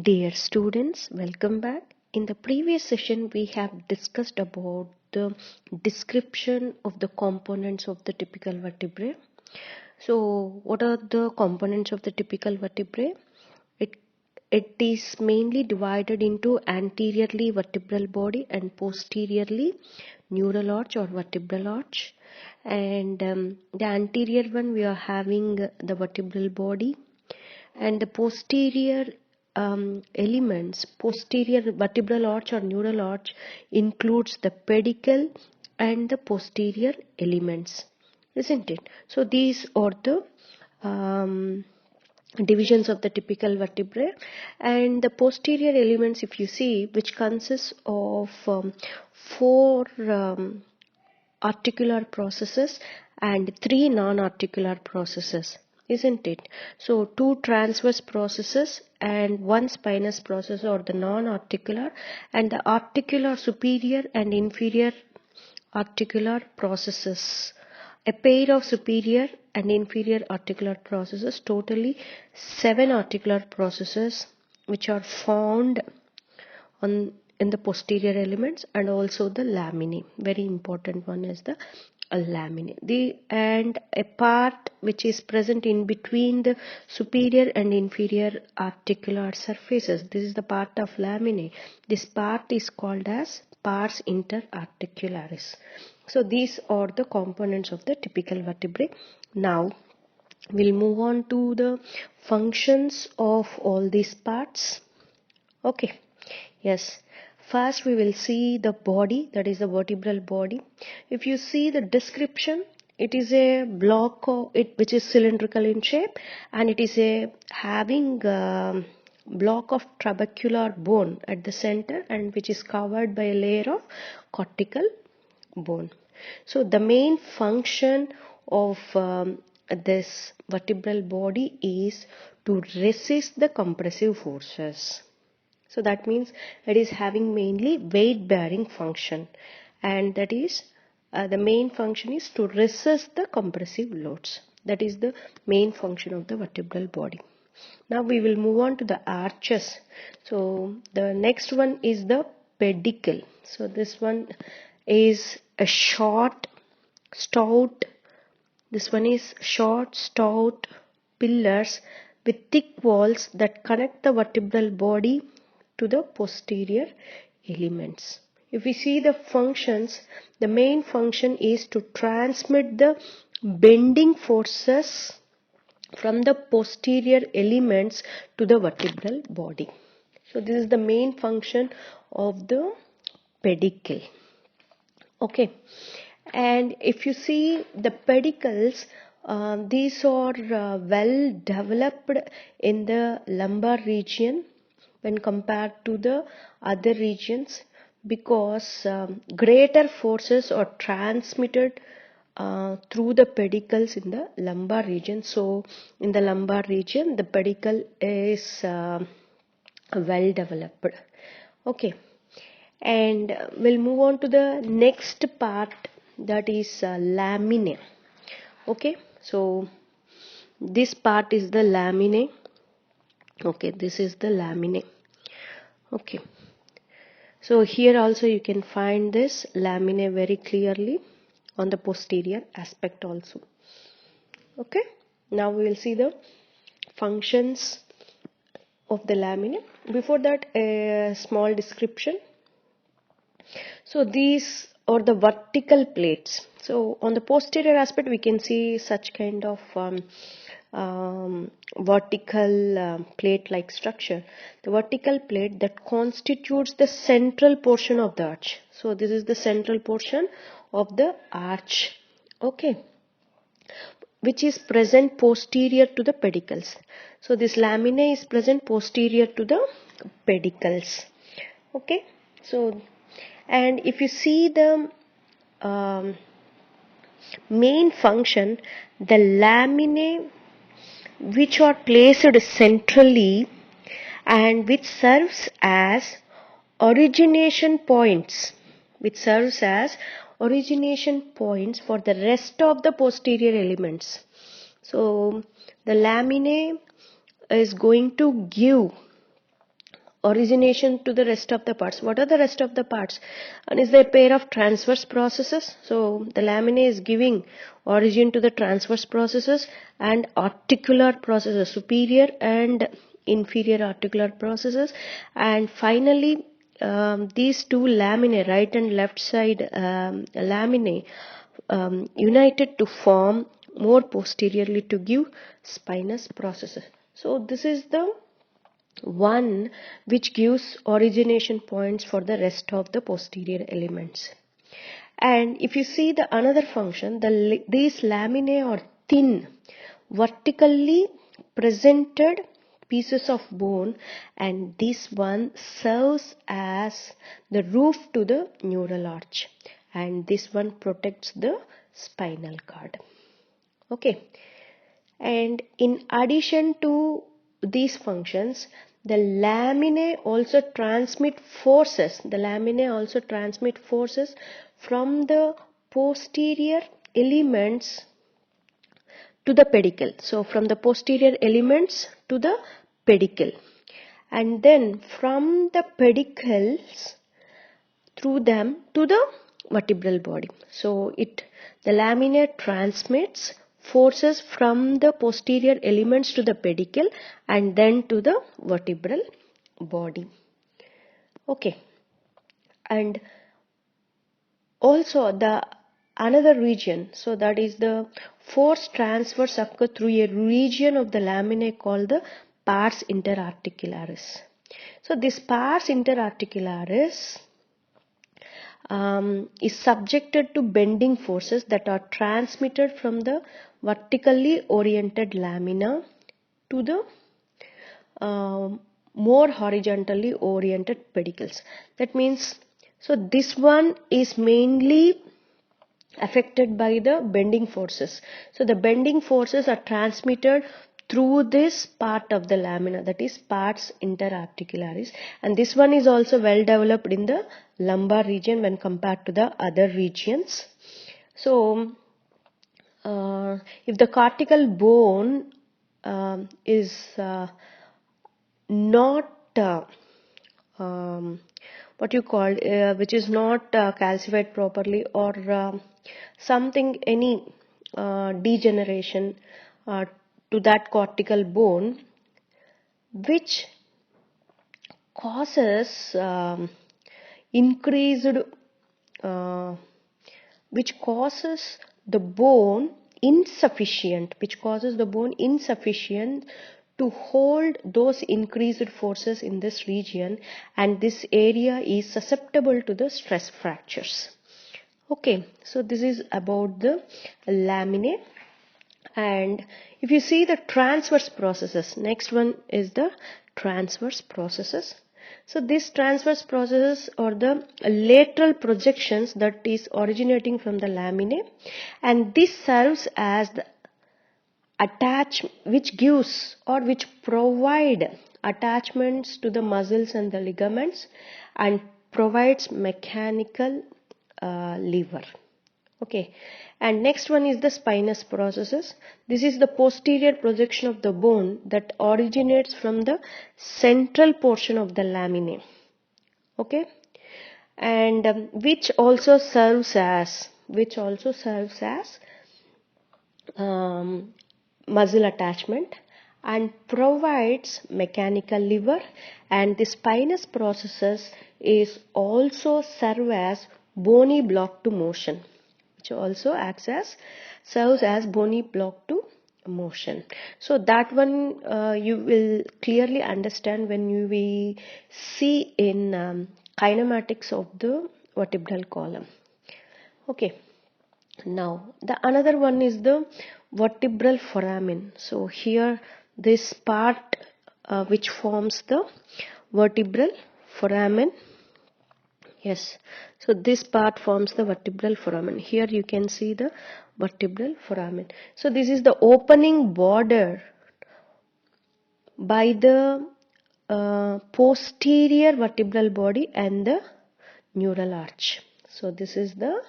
Dear students, welcome back. In the previous session, we have discussed about the description of the components of the typical vertebrae. So, what are the components of the typical vertebrae? It is mainly divided into anteriorly vertebral body and posteriorly neural arch or vertebral arch. And the anterior one, we are having the vertebral body, and the posterior elements, posterior vertebral arch or neural arch, includes the pedicle and the posterior elements, isn't it? So these are the divisions of the typical vertebrae. And the posterior elements, if you see, which consists of four articular processes and three non-articular processes, isn't it? So two transverse processes and one spinous process or the non-articular, and the articular superior and inferior articular processes, a pair of superior and inferior articular processes, totally 7 articular processes which are found in the posterior elements, and also the laminae. Very important one is the laminae. And a part which is present in between the superior and inferior articular surfaces. This is the part of laminae. This part is called as pars interarticularis. So these are the components of the typical vertebrae. Now we'll move on to the functions of all these parts. Okay. Yes. First we will see the body, that is the vertebral body. If you see the description, it is a block of it which is cylindrical in shape, and it is having block of trabecular bone at the center, and which is covered by a layer of cortical bone. So the main function of this vertebral body is to resist the compressive forces. So that means it is having mainly weight bearing function, and that is the main function is to resist the compressive loads. That is the main function of the vertebral body. Now we will move on to the arches. So the next one is the pedicle. So this one is a short, stout, this one is short, stout pillars with thick walls that connect the vertebral body to the posterior elements. If we see the functions, the main function is to transmit the bending forces from the posterior elements to the vertebral body. So this is the main function of the pedicle. Okay. And if you see the pedicles, these are well developed in the lumbar region when compared to the other regions, because greater forces are transmitted through the pedicles in the lumbar region. So in the lumbar region, the pedicle is well developed. Okay. And we'll move on to the next part, that is laminae. Okay, so this part is the laminae. Okay, this is the laminae. Okay, so here also you can find this laminae very clearly on the posterior aspect also. Okay, now we will see the functions of the laminae. Before that, a small description. So these are the vertical plates. So on the posterior aspect, we can see such kind of vertical plate-like structure. The vertical plate that constitutes the central portion of the arch. So this is the central portion of the arch. Okay, which is present posterior to the pedicles. So this laminae is present posterior to the pedicles. Okay, so and if you see the main function, the laminae which are placed centrally and which serves as origination points, for the rest of the posterior elements. So the laminae is going to give origination to the rest of the parts. What are the rest of the parts? And is there a pair of transverse processes? So the laminae is giving origin to the transverse processes and articular processes, superior and inferior articular processes. And finally, these two laminae, right and left side laminae, united to form more posteriorly to give spinous processes. So this is the one which gives origination points for the rest of the posterior elements. And if you see the another function, these laminae are thin, vertically presented pieces of bone, and this one serves as the roof to the neural arch, and this one protects the spinal cord. Okay, and in addition to these functions, the laminae also transmit forces. The laminae also transmit forces from the posterior elements to the pedicle. So from the posterior elements to the pedicle, and then from the pedicles through them to the vertebral body. So the laminae transmits forces from the posterior elements to the pedicle and then to the vertebral body. Okay, and also the another region, so that is the force transverse occur through a region of the laminae called the pars interarticularis. So this pars interarticularis is subjected to bending forces that are transmitted from the vertically oriented lamina to the more horizontally oriented pedicles. That means, so this one is mainly affected by the bending forces. So the bending forces are transmitted through this part of the lamina, that is pars interarticularis, and this one is also well developed in the lumbar region when compared to the other regions. So if the cortical bone is not what you call which is not calcified properly, or any degeneration to that cortical bone, which causes which causes the bone insufficient to hold those increased forces in this region, and this area is susceptible to the stress fractures. Okay, so this is about the laminae. And if you see the transverse processes, next one is the transverse processes. So these transverse processes are the lateral projections that is originating from the laminae, and this serves as the which provide attachments to the muscles and the ligaments and provides mechanical lever. Okay, and next one is the spinous processes. This is the posterior projection of the bone that originates from the central portion of the laminae. Okay, and which also serves as muscle attachment and provides mechanical lever, and the spinous processes is also serve as bony block to motion, which also serves as bony block to motion. So that one you will clearly understand when you will see in kinematics of the vertebral column. Okay, now the another one is the vertebral foramen. So here this part which forms the vertebral foramen. Yes, so this part forms the vertebral foramen. Here you can see the vertebral foramen. So this is the opening border by the posterior vertebral body and the neural arch. So this is the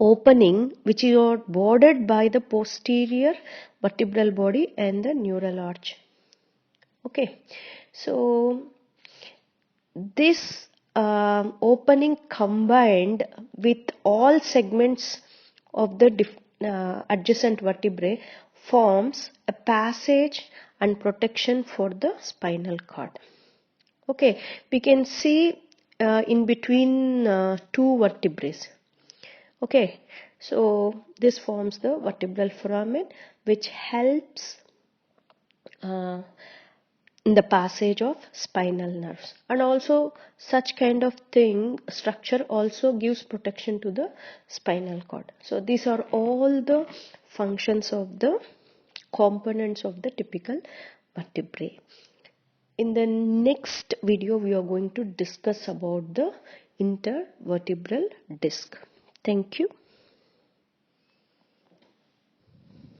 opening which is bordered by the posterior vertebral body and the neural arch. Okay, so this opening combined with all segments of the adjacent vertebrae forms a passage and protection for the spinal cord. Okay, we can see in between two vertebrae. Okay, so this forms the vertebral foramen, which helps in the passage of spinal nerves, and also such kind of thing structure also gives protection to the spinal cord. So these are all the functions of the components of the typical vertebrae. In the next video we are going to discuss about the intervertebral disc. Thank you.